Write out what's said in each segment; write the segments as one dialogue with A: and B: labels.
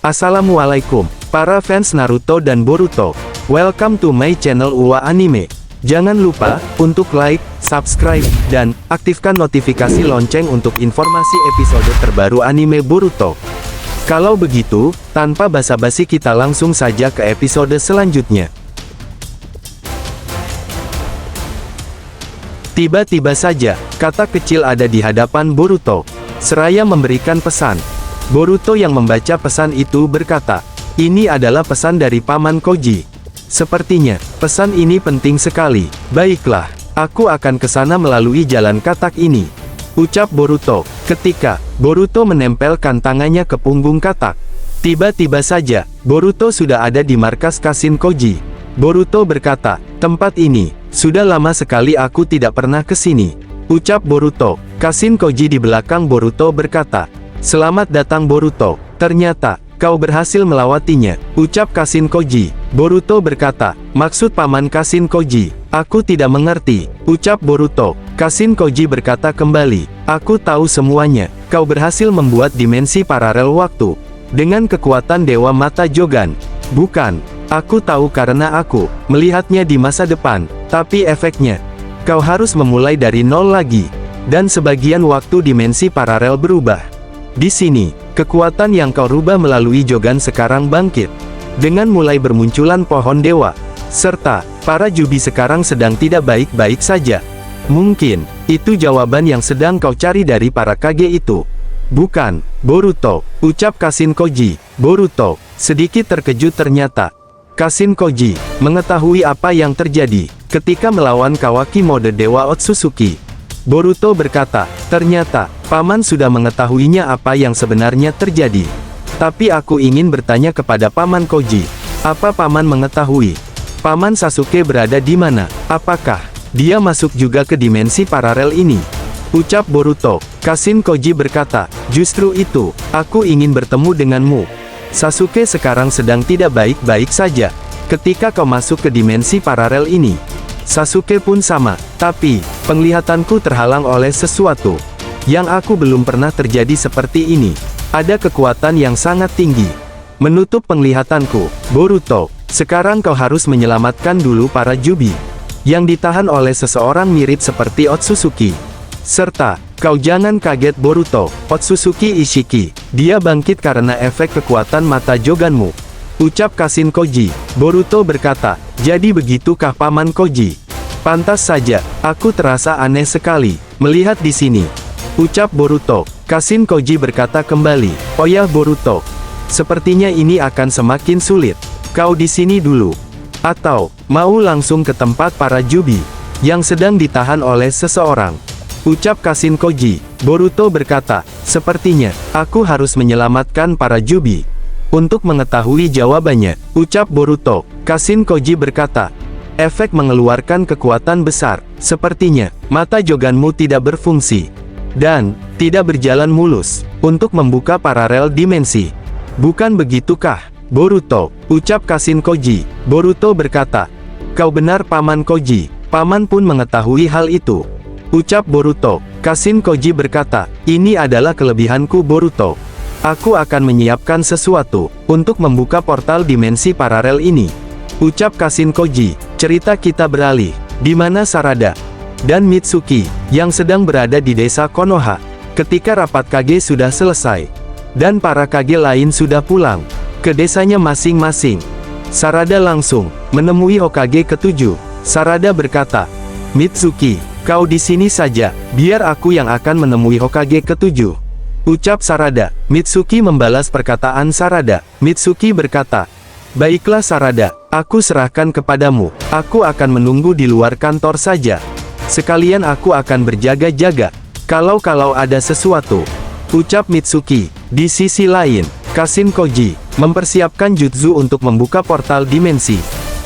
A: Assalamualaikum, para fans Naruto dan Boruto. Welcome to my channel UA Anime. Jangan lupa untuk like, subscribe, dan aktifkan notifikasi lonceng untuk informasi episode terbaru anime Boruto. Kalau begitu, tanpa basa-basi kita langsung saja ke episode selanjutnya. Tiba-tiba saja, kata kecil ada di hadapan Boruto. Seraya memberikan pesan. Boruto yang membaca pesan itu berkata, "Ini adalah pesan dari Paman Koji. Sepertinya, pesan ini penting sekali. Baiklah, aku akan ke sana melalui jalan katak ini," ucap Boruto, ketika Boruto menempelkan tangannya ke punggung katak. Tiba-tiba saja, Boruto sudah ada di markas Kashin Koji. Boruto berkata, "Tempat ini, sudah lama sekali aku tidak pernah ke sini," ucap Boruto. Kashin Koji di belakang Boruto berkata, "Selamat datang Boruto, ternyata, kau berhasil melewatinya," ucap Kashin Koji. Boruto berkata, "Maksud Paman Kashin Koji, aku tidak mengerti," ucap Boruto. Kashin Koji berkata kembali, "Aku tahu semuanya, kau berhasil membuat dimensi paralel waktu, dengan kekuatan Dewa Mata Jogan. Bukan, aku tahu karena aku melihatnya di masa depan, tapi efeknya, kau harus memulai dari nol lagi, dan sebagian waktu dimensi paralel berubah. Di sini, kekuatan yang kau rubah melalui Jogan sekarang bangkit. Dengan mulai bermunculan pohon dewa, serta para Jubi sekarang sedang tidak baik-baik saja. Mungkin, itu jawaban yang sedang kau cari dari para Kage itu." "Bukan, Boruto," ucap Kashin Koji. Boruto sedikit terkejut ternyata. Kashin Koji mengetahui apa yang terjadi ketika melawan Kawaki mode Dewa Otsutsuki. Boruto berkata, "Ternyata, Paman sudah mengetahuinya apa yang sebenarnya terjadi. Tapi aku ingin bertanya kepada Paman Koji. Apa Paman mengetahui? Paman Sasuke berada di mana? Apakah dia masuk juga ke dimensi paralel ini?" ucap Boruto. Kashin Koji berkata, "Justru itu, aku ingin bertemu denganmu. Sasuke sekarang sedang tidak baik-baik saja. Ketika kau masuk ke dimensi paralel ini, Sasuke pun sama, tapi penglihatanku terhalang oleh sesuatu yang aku belum pernah terjadi seperti ini. Ada kekuatan yang sangat tinggi menutup penglihatanku. Boruto, sekarang kau harus menyelamatkan dulu para Jubi yang ditahan oleh seseorang mirip seperti Otsutsuki. Serta, kau jangan kaget Boruto, Otsutsuki Ishiki, dia bangkit karena efek kekuatan mata Joganmu," ucap Kashin Koji. Boruto berkata, "Jadi begitukah Paman Koji? Pantas saja, aku terasa aneh sekali melihat di sini," ucap Boruto. Kashin Koji berkata kembali, "Oh ya Boruto, sepertinya ini akan semakin sulit. Kau di sini dulu. Atau, mau langsung ke tempat para Jubi yang sedang ditahan oleh seseorang?" ucap Kashin Koji. Boruto berkata, "Sepertinya, aku harus menyelamatkan para Jubi." "Untuk mengetahui jawabannya," ucap Boruto. Kashin Koji berkata, "Efek mengeluarkan kekuatan besar. Sepertinya, mata Joganmu tidak berfungsi, dan tidak berjalan mulus, untuk membuka paralel dimensi. Bukan begitukah, Boruto?" ucap Kashin Koji. Boruto berkata, "Kau benar Paman Koji, Paman pun mengetahui hal itu," ucap Boruto. Kashin Koji berkata, "Ini adalah kelebihanku Boruto. Aku akan menyiapkan sesuatu untuk membuka portal dimensi paralel ini," ucap Kashin Koji. Cerita kita beralih, di mana Sarada dan Mitsuki, yang sedang berada di desa Konoha, ketika rapat Kage sudah selesai, dan para Kage lain sudah pulang ke desanya masing-masing. Sarada langsung menemui Hokage ketujuh. Sarada berkata, "Mitsuki, kau di sini saja, biar aku yang akan menemui Hokage ketujuh," ucap Sarada. Mitsuki membalas perkataan Sarada. Mitsuki berkata, "Baiklah Sarada, aku serahkan kepadamu. Aku akan menunggu di luar kantor saja. Sekalian aku akan berjaga-jaga, kalau ada sesuatu," ucap Mitsuki. Di sisi lain, Kashin Koji mempersiapkan jutsu untuk membuka portal dimensi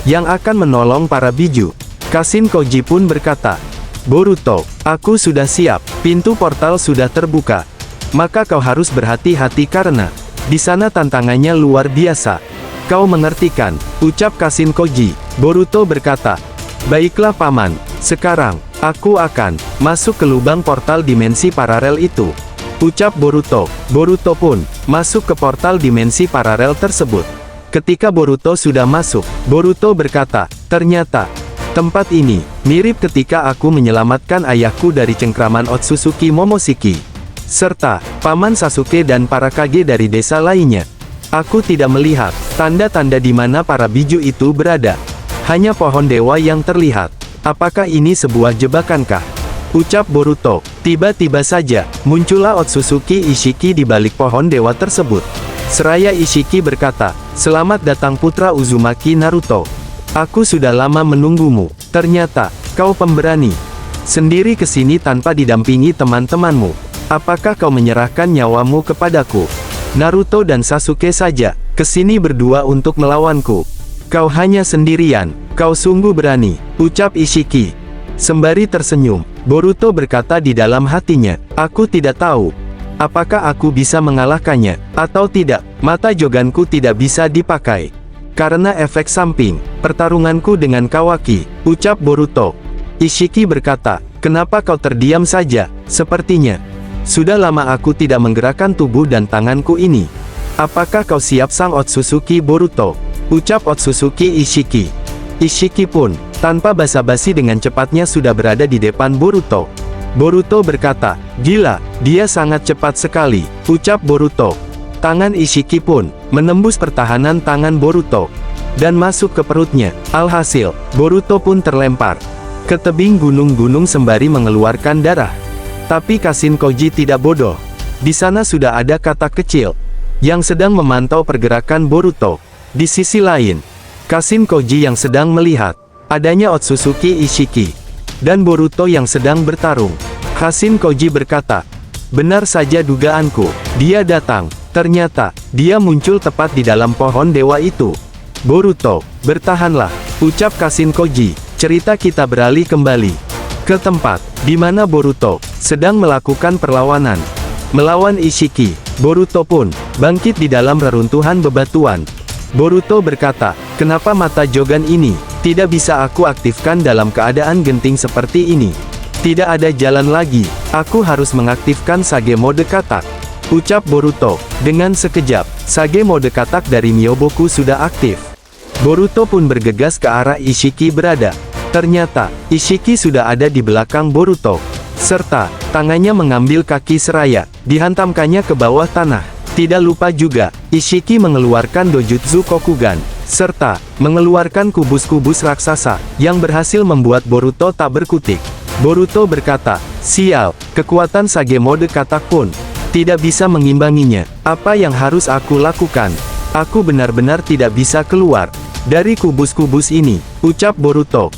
A: yang akan menolong para Biju. Kashin Koji pun berkata, "Boruto, aku sudah siap. Pintu portal sudah terbuka. Maka kau harus berhati-hati karena di sana tantangannya luar biasa. Kau mengerti kan?" ucap Kashin Koji. Boruto berkata, "Baiklah Paman, sekarang aku akan masuk ke lubang portal dimensi paralel itu." ucap Boruto. Boruto pun masuk ke portal dimensi paralel tersebut. Ketika Boruto sudah masuk, Boruto berkata, ternyata tempat ini mirip ketika aku menyelamatkan ayahku dari cengkraman Otsutsuki Momoshiki, serta paman Sasuke dan para kage dari desa lainnya. Aku tidak melihat tanda-tanda di mana para biju itu berada. Hanya pohon dewa yang terlihat. Apakah ini sebuah jebakankah? Ucap Boruto. Tiba-tiba saja, muncullah Otsutsuki Ishiki di balik pohon dewa tersebut. Seraya Ishiki berkata, selamat datang putra Uzumaki Naruto. Aku sudah lama menunggumu. Ternyata, kau pemberani. Sendiri ke sini tanpa didampingi teman-temanmu. Apakah kau menyerahkan nyawamu kepadaku? Naruto dan Sasuke saja ke sini berdua untuk melawanku. Kau hanya sendirian. Kau sungguh berani, ucap Ishiki. Sembari tersenyum, Boruto berkata di dalam hatinya, aku tidak tahu apakah aku bisa mengalahkannya, atau tidak. Mata Joganku tidak bisa dipakai. Karena efek samping, pertarunganku dengan Kawaki, ucap Boruto. Ishiki berkata, kenapa kau terdiam saja? Sepertinya sudah lama aku tidak menggerakkan tubuh dan tanganku ini. Apakah kau siap sang Otsutsuki Boruto? Ucap Otsutsuki Ishiki. Ishiki pun tanpa basa-basi dengan cepatnya sudah berada di depan Boruto. Boruto berkata, gila, dia sangat cepat sekali, ucap Boruto. Tangan Ishiki pun menembus pertahanan tangan Boruto dan masuk ke perutnya. Alhasil, Boruto pun terlempar ke tebing gunung-gunung sembari mengeluarkan darah. Tapi Kashin Koji tidak bodoh. Di sana sudah ada katak kecil yang sedang memantau pergerakan Boruto. Di sisi lain, Kashin Koji yang sedang melihat adanya Otsutsuki Ishiki dan Boruto yang sedang bertarung. Kashin Koji berkata, benar saja dugaanku, dia datang. Ternyata, dia muncul tepat di dalam pohon dewa itu. Boruto, bertahanlah, ucap Kashin Koji. Cerita kita beralih kembali ke tempat di mana Boruto sedang melakukan perlawanan melawan Ishiki. Boruto pun bangkit di dalam reruntuhan bebatuan. Boruto berkata, kenapa mata Jogan ini tidak bisa aku aktifkan dalam keadaan genting seperti ini? Tidak ada jalan lagi, aku harus mengaktifkan Sage mode katak, ucap Boruto. Dengan sekejap, Sage mode katak dari Myoboku sudah aktif. Boruto pun bergegas ke arah Ishiki berada. Ternyata, Ishiki sudah ada di belakang Boruto, serta tangannya mengambil kaki seraya, dihantamkannya ke bawah tanah. Tidak lupa juga, Ishiki mengeluarkan Dojutsu Kokugan, serta mengeluarkan kubus-kubus raksasa, yang berhasil membuat Boruto tak berkutik. Boruto berkata, sial, kekuatan Sage mode katak pun tidak bisa mengimbanginya. Apa yang harus aku lakukan? Aku benar-benar tidak bisa keluar dari kubus-kubus ini, ucap Boruto.